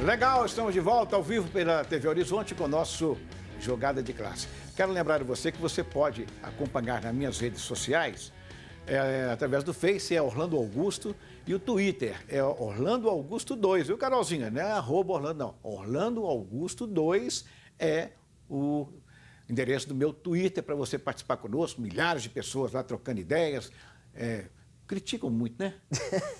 Legal, estamos de volta ao vivo pela TV Horizonte com o nosso Jogada de Classe. Quero lembrar a você que você pode acompanhar nas minhas redes sociais, através do Face, é Orlando Augusto, e o Twitter é Orlando Augusto 2, viu, Carolzinha? Não é @Orlando, não. Orlando Augusto 2 é o endereço do meu Twitter para você participar conosco, milhares de pessoas lá trocando ideias. Criticam muito, né?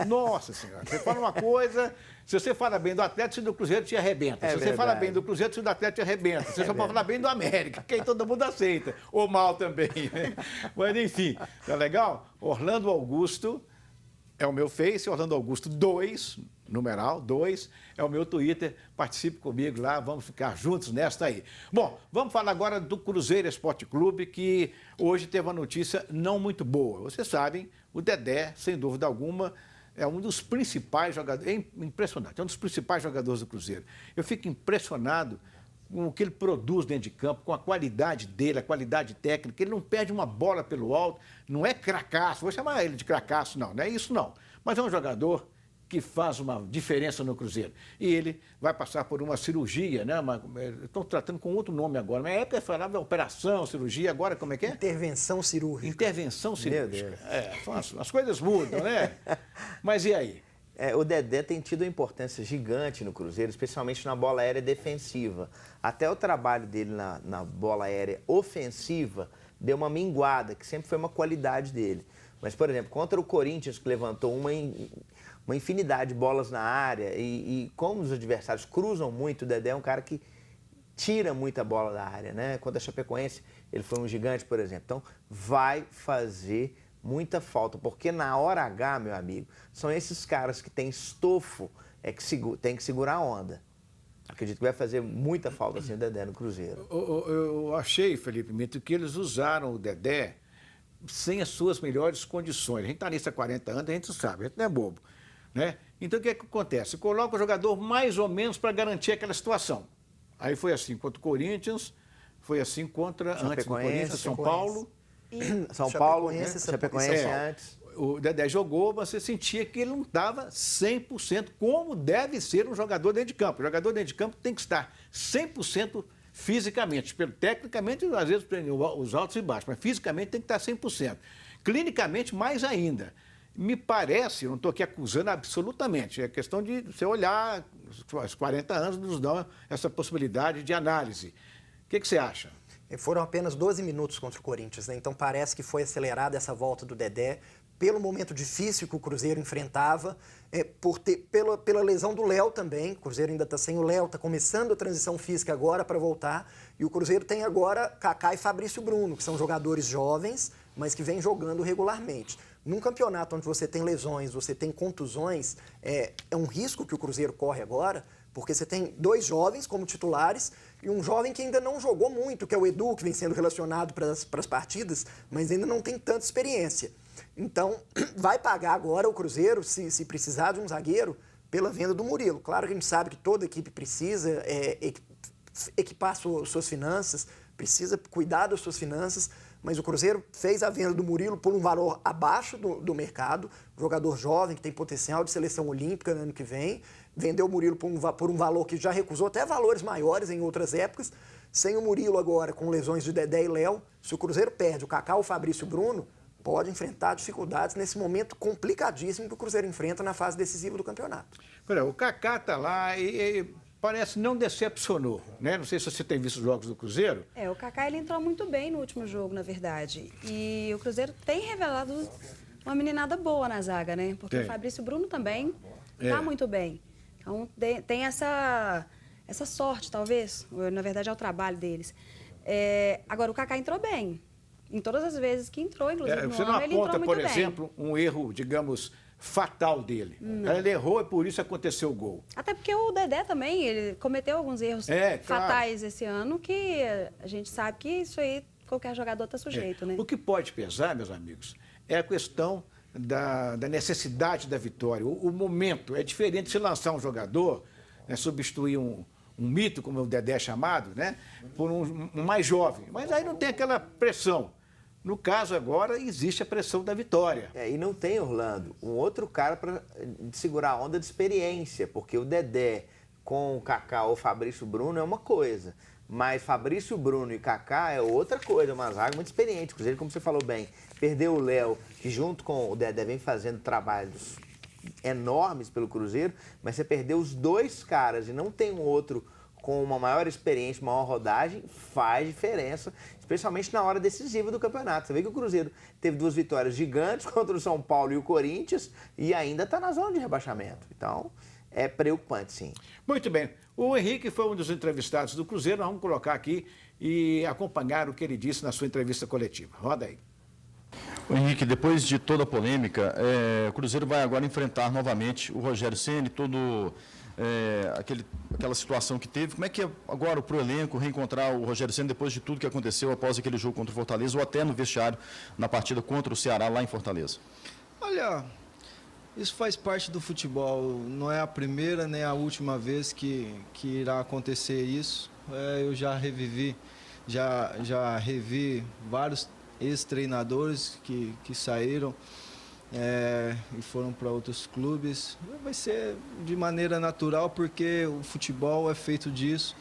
Nossa Senhora, você fala uma coisa, se você fala bem do Atlético, do Cruzeiro te arrebenta. Se você fala bem do Cruzeiro, do Atlético te arrebenta. Você só pode falar bem do América, que aí todo mundo aceita. Ou mal também, né? Mas enfim, tá legal? Orlando Augusto é o meu Face, Orlando Augusto 2, numeral 2, é o meu Twitter. Participe comigo lá, vamos ficar juntos nesta aí. Bom, vamos falar agora do Cruzeiro Esporte Clube, que hoje teve uma notícia não muito boa. Vocês sabem, o Dedé, sem dúvida alguma, é um dos principais jogadores, é impressionante, é um dos principais jogadores do Cruzeiro. Eu fico impressionado com o que ele produz dentro de campo, com a qualidade dele, a qualidade técnica. Ele não perde uma bola pelo alto, não é cracaço, vou chamar ele de cracaço, não é isso não. Mas é um jogador que faz uma diferença no Cruzeiro. E ele vai passar por uma cirurgia, né? Estão tratando com outro nome agora. Na época falava operação, cirurgia, agora como é que é? Intervenção cirúrgica. Intervenção cirúrgica. As coisas mudam, né? Mas e aí? O Dedé tem tido uma importância gigante no Cruzeiro, especialmente na bola aérea defensiva. Até o trabalho dele na bola aérea ofensiva deu uma minguada, que sempre foi uma qualidade dele. Mas, por exemplo, contra o Corinthians, que levantou uma infinidade de bolas na área, e como os adversários cruzam muito, o Dedé é um cara que tira muita bola da área, né? Contra a Chapecoense, ele foi um gigante, por exemplo. Então, vai fazer muita falta, porque na hora H, meu amigo, são esses caras que têm estofo, que tem que segurar a onda. Acredito que vai fazer muita falta assim o Dedé no Cruzeiro. Eu achei, Felipe Mito, que eles usaram o Dedé sem as suas melhores condições. A gente está nisso há 40 anos, a gente sabe, a gente não é bobo, né? Então, o que é que acontece? Coloca o jogador mais ou menos para garantir aquela situação. Aí foi assim contra o Corinthians, foi assim contra, antes do Corinthians, São Paulo. São Paulo, Chapecoense antes. O Dedé jogou, você sentia que ele não estava 100%, como deve ser um jogador dentro de campo. O jogador dentro de campo tem que estar 100% fisicamente. Tecnicamente, às vezes, os altos e baixos, mas fisicamente tem que estar 100%. Clinicamente, mais ainda. Me parece, eu não estou aqui acusando absolutamente, é questão de você olhar, os 40 anos nos dão essa possibilidade de análise. O que você acha? Foram apenas 12 minutos contra o Corinthians, né? Então parece que foi acelerada essa volta do Dedé pelo momento difícil que o Cruzeiro enfrentava, pela lesão do Léo também. O Cruzeiro ainda está sem o Léo, está começando a transição física agora para voltar. E o Cruzeiro tem agora Kaká e Fabrício Bruno, que são jogadores jovens, mas que vêm jogando regularmente. Num campeonato onde você tem lesões, você tem contusões, é um risco que o Cruzeiro corre agora, porque você tem dois jovens como titulares e um jovem que ainda não jogou muito, que é o Edu, que vem sendo relacionado para as partidas, mas ainda não tem tanta experiência. Então, vai pagar agora o Cruzeiro, se precisar de um zagueiro, pela venda do Murilo. Claro que a gente sabe que toda equipe precisa equipar suas finanças, precisa cuidar das suas finanças, mas o Cruzeiro fez a venda do Murilo por um valor abaixo do mercado, jogador jovem que tem potencial de seleção olímpica no ano que vem, vendeu o Murilo por um valor que já recusou até valores maiores em outras épocas. Sem o Murilo agora, com lesões de Dedé e Léo, se o Cruzeiro perde o Kaká, o Fabrício Bruno, pode enfrentar dificuldades nesse momento complicadíssimo que o Cruzeiro enfrenta na fase decisiva do campeonato. O Kaká está lá e parece não decepcionou, né? Não sei se você tem visto os jogos do Cruzeiro. O Kaká ele entrou muito bem no último jogo, na verdade. E o Cruzeiro tem revelado uma meninada boa na zaga, né? Porque o Fabrício Bruno também está muito bem. Então tem essa sorte, talvez. Na verdade, é o trabalho deles. Agora, o Kaká entrou bem. Em todas as vezes que entrou, inclusive você não aponta, por exemplo, um erro, digamos, fatal dele. Ele errou e por isso aconteceu o gol. Até porque o Dedé também, ele cometeu alguns erros fatais esse ano, que a gente sabe que isso aí qualquer jogador está sujeito, né? O que pode pesar, meus amigos, é a questão da necessidade da vitória. O momento é diferente se lançar um jogador, né, substituir um mito, como o Dedé é chamado, né, por um mais jovem. Mas aí não tem aquela pressão. No caso agora, existe a pressão da vitória. E não tem, Orlando, um outro cara para segurar a onda de experiência, porque o Dedé, com o Kaká ou Fabrício Bruno é uma coisa, mas Fabrício Bruno e Kaká é outra coisa, uma zaga muito experiente. O Cruzeiro, como você falou bem, perdeu o Léo, que junto com o Dedé vem fazendo trabalhos enormes pelo Cruzeiro, mas você perdeu os dois caras e não tem um outro com uma maior experiência, maior rodagem, faz diferença, especialmente na hora decisiva do campeonato. Você vê que o Cruzeiro teve 2 vitórias gigantes contra o São Paulo e o Corinthians e ainda está na zona de rebaixamento. Então, é preocupante, sim. Muito bem. O Henrique foi um dos entrevistados do Cruzeiro. Nós vamos colocar aqui e acompanhar o que ele disse na sua entrevista coletiva. Roda aí. O Henrique, depois de toda a polêmica, o Cruzeiro vai agora enfrentar novamente o Rogério Ceni, aquela situação que teve. Como é que é agora para o elenco reencontrar o Rogério Ceni depois de tudo que aconteceu após aquele jogo contra o Fortaleza ou até no vestiário na partida contra o Ceará lá em Fortaleza? Olha, isso faz parte do futebol. Não é a primeira nem a última vez que irá acontecer isso. Eu já revi vários ex-treinadores que saíram e foram para outros clubes. Vai ser de maneira natural, porque o futebol é feito disso.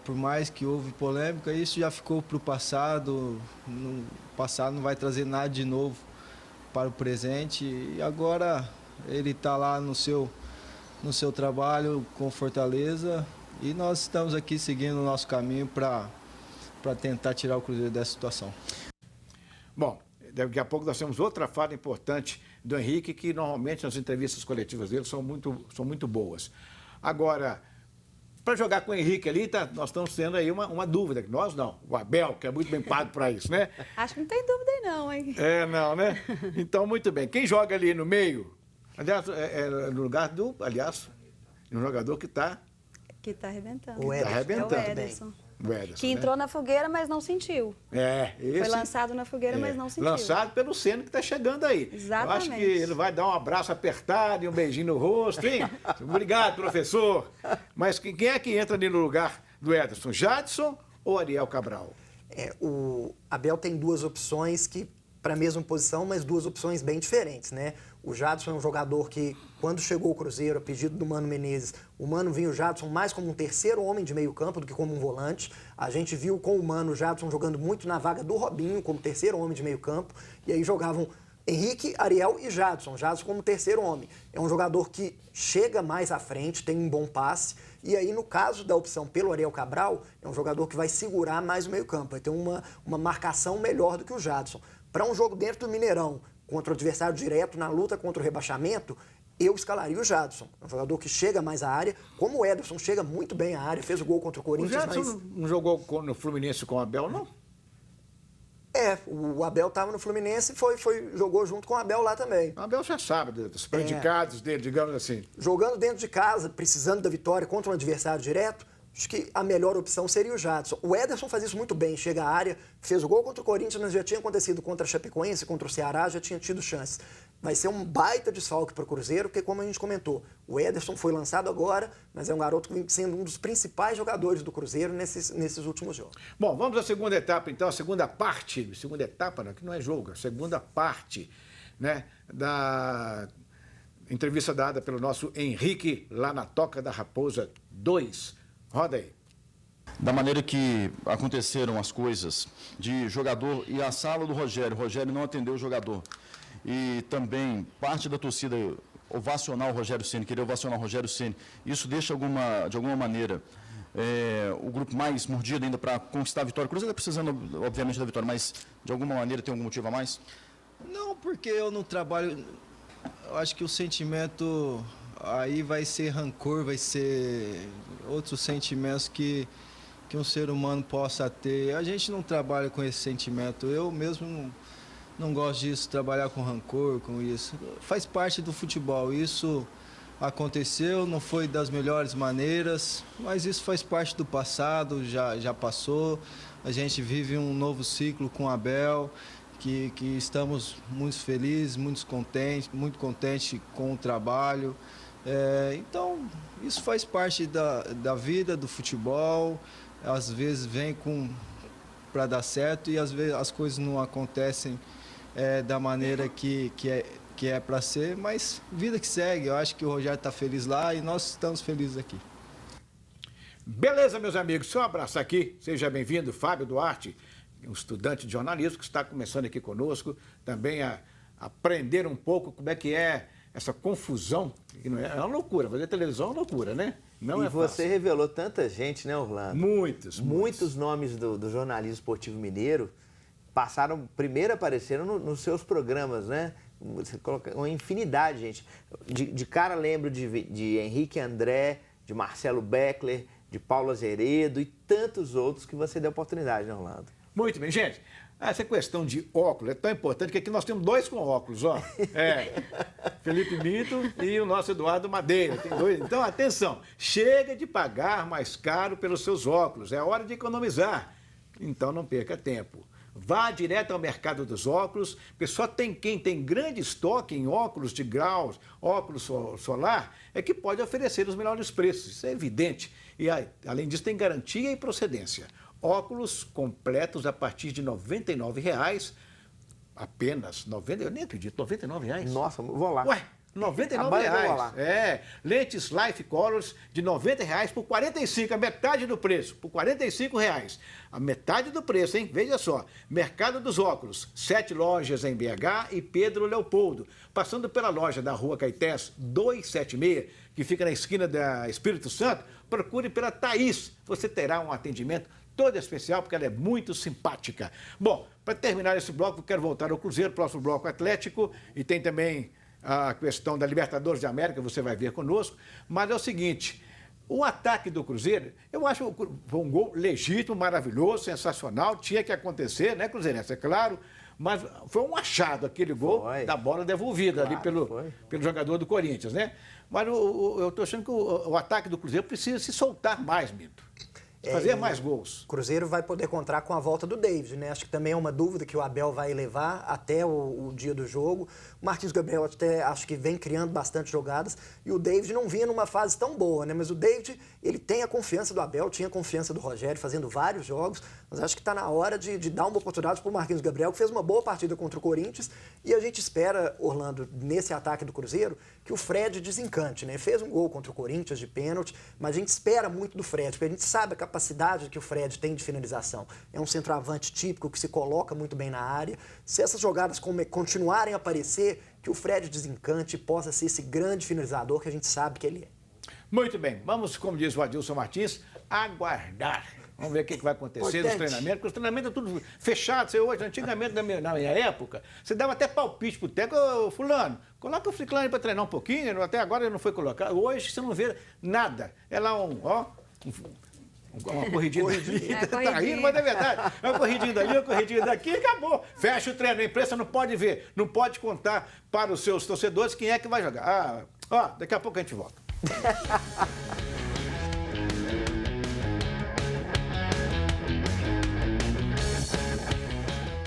Por mais que houve polêmica, isso já ficou para o passado. No passado não vai trazer nada de novo para o presente. E agora ele está lá no seu trabalho com Fortaleza e nós estamos aqui seguindo o nosso caminho para tentar tirar o Cruzeiro dessa situação. Bom, daqui a pouco nós temos outra fala importante do Henrique, que normalmente nas entrevistas coletivas dele são muito boas. Agora, para jogar com o Henrique ali, nós estamos tendo aí uma dúvida. Nós não, o Abel, que é muito bem pago para isso, né? Acho que não tem dúvida aí não, hein? Não, né? Então, muito bem. Quem joga ali no meio, aliás, no lugar um jogador que está... Que está arrebentando. O Ederson. É o Ederson. O Ederson, que entrou na fogueira, mas não sentiu. Foi lançado na fogueira, mas não sentiu. Lançado pelo Ceni, que está chegando aí. Exatamente. Eu acho que ele vai dar um abraço apertado e um beijinho no rosto, hein? Obrigado, professor. Mas quem é que entra ali no lugar do Ederson? Jadson ou Ariel Cabral? O Abel tem 2 opções para a mesma posição, mas 2 opções bem diferentes, né? O Jadson é um jogador que, quando chegou ao Cruzeiro, a pedido do Mano Menezes, o Mano viu o Jadson mais como um terceiro homem de meio campo do que como um volante. A gente viu com o Mano o Jadson jogando muito na vaga do Robinho, como terceiro homem de meio campo. E aí jogavam Henrique, Ariel e Jadson. Jadson como terceiro homem. É um jogador que chega mais à frente, tem um bom passe. E aí, no caso da opção pelo Ariel Cabral, é um jogador que vai segurar mais o meio campo. Vai ter uma marcação melhor do que o Jadson. Para um jogo dentro do Mineirão, contra o adversário direto, na luta contra o rebaixamento, eu escalaria o Jadson. É um jogador que chega mais à área, como o Ederson chega muito bem à área, fez o gol contra o Corinthians. O Jadson não jogou no Fluminense com o Abel, não? O Abel estava no Fluminense e jogou junto com o Abel lá também. O Abel já sabe dos predicados dele, digamos assim. Jogando dentro de casa, precisando da vitória contra um adversário direto, acho que a melhor opção seria o Jadson. O Ederson faz isso muito bem, chega à área, fez o gol contra o Corinthians, mas já tinha acontecido contra a Chapecoense, contra o Ceará, já tinha tido chances. Vai ser um baita desfalque para o Cruzeiro, porque, como a gente comentou, o Ederson foi lançado agora, mas é um garoto que vem sendo um dos principais jogadores do Cruzeiro nesses últimos jogos. Bom, vamos à segunda etapa, então, a segunda etapa, não, que não é jogo, a segunda parte, né, da entrevista dada pelo nosso Henrique, lá na Toca da Raposa 2. Roda aí. Da maneira que aconteceram as coisas de jogador e a sala do Rogério, o Rogério não atendeu o jogador. E também parte da torcida ovacionar o Rogério Ceni, querer ovacionar o Rogério Ceni. Isso deixa de alguma maneira o grupo mais mordido ainda para conquistar a vitória. O Cruzeiro está precisando, obviamente, da vitória, mas de alguma maneira tem algum motivo a mais? Não, porque eu não trabalho... Eu acho que o sentimento aí vai ser rancor, vai ser outros sentimentos que um ser humano possa ter. A gente não trabalha com esse sentimento. Eu mesmo não gosto disso, trabalhar com rancor, com isso. Faz parte do futebol. Isso aconteceu, não foi das melhores maneiras, mas isso faz parte do passado, já passou. A gente vive um novo ciclo com o Abel, que estamos muito felizes, muito contentes com o trabalho. Então, isso faz parte da vida, do futebol. Às vezes vem para dar certo e às vezes as coisas não acontecem da maneira que que é para ser, mas vida que segue. Eu acho que o Rogério está feliz lá e nós estamos felizes aqui. Beleza, meus amigos, só um abraço aqui. Seja bem-vindo, Fábio Duarte, um estudante de jornalismo que está começando aqui conosco, também a aprender um pouco como é que é essa confusão. É uma loucura, fazer televisão é uma loucura, né? Não e é você fácil. revelou tanta gente, né, Orlando? Muitos nomes do jornalismo esportivo mineiro apareceram nos seus programas, né? Você coloca uma infinidade, gente. De cara lembro de Henrique André, de Marcelo Beckler, de Paulo Azeredo e tantos outros que você deu oportunidade, né, Orlando? Muito bem, gente. Essa questão de óculos é tão importante que aqui nós temos 2 com óculos, ó. Felipe Mito e o nosso Eduardo Madeira. Tem 2. Então, atenção, chega de pagar mais caro pelos seus óculos. É hora de economizar. Então, não perca tempo. Vá direto ao mercado dos óculos, porque só tem quem tem grande estoque em óculos de graus, óculos solar, é que pode oferecer os melhores preços. Isso é evidente. E, além disso, tem garantia e procedência. Óculos completos a partir de R$ 99,00, apenas eu nem acredito, R$ 99,00. Nossa, vou lá. Ué, R$ 99,00. Lentes Life Colors de R$ 90,00 por R$ 45,00, a metade do preço, por R$ 45,00. A metade do preço, hein? Veja só. Mercado dos Óculos, 7 lojas em BH e Pedro Leopoldo. Passando pela loja da Rua Caetés 276, que fica na esquina da Espírito Santo, procure pela Thaís. Você terá um atendimento todo especial, porque ela é muito simpática. Bom, para terminar esse bloco, eu quero voltar ao Cruzeiro, próximo bloco Atlético, e tem também a questão da Libertadores de América, você vai ver conosco. Mas é o seguinte, o ataque do Cruzeiro, eu acho que foi um gol legítimo, maravilhoso, sensacional, tinha que acontecer, né, Cruzeirense? É claro, mas foi um achado aquele gol da bola devolvida ali pelo jogador do Corinthians, né? Mas eu estou achando que o ataque do Cruzeiro precisa se soltar mais, Mito. Fazer mais gols. O Cruzeiro vai poder contar com a volta do David, né? Acho que também é uma dúvida que o Abel vai levar até o dia do jogo. O Marquinhos Gabriel até acho que vem criando bastante jogadas e o David não vinha numa fase tão boa, né? Mas o David, ele tem a confiança do Abel, tinha a confiança do Rogério, fazendo vários jogos, mas acho que está na hora de dar uma oportunidade para o Marquinhos Gabriel, que fez uma boa partida contra o Corinthians, e a gente espera, Orlando, nesse ataque do Cruzeiro, que o Fred desencante, né? Fez um gol contra o Corinthians de pênalti, mas a gente espera muito do Fred, porque a gente sabe a capacidade que o Fred tem de finalização. É um centroavante típico que se coloca muito bem na área. Se essas jogadas continuarem a aparecer, que o Fred desencante e possa ser esse grande finalizador que a gente sabe que ele é. Muito bem, vamos, como diz o Adilson Martins, aguardar. Vamos ver o que vai acontecer nos treinamentos, porque os treinamentos é tudo fechado. Você hoje, antigamente, na minha época, você dava até palpite pro técnico, ô, fulano, coloca o Ciclane para treinar um pouquinho, até agora ele não foi colocado. Hoje você não vê nada. É lá uma corridinha. Tá rindo, mas é verdade. É uma corridinha dali, uma corridinha daqui e acabou. Fecha o treino. A imprensa não pode ver, não pode contar para os seus torcedores quem é que vai jogar. Daqui a pouco a gente volta.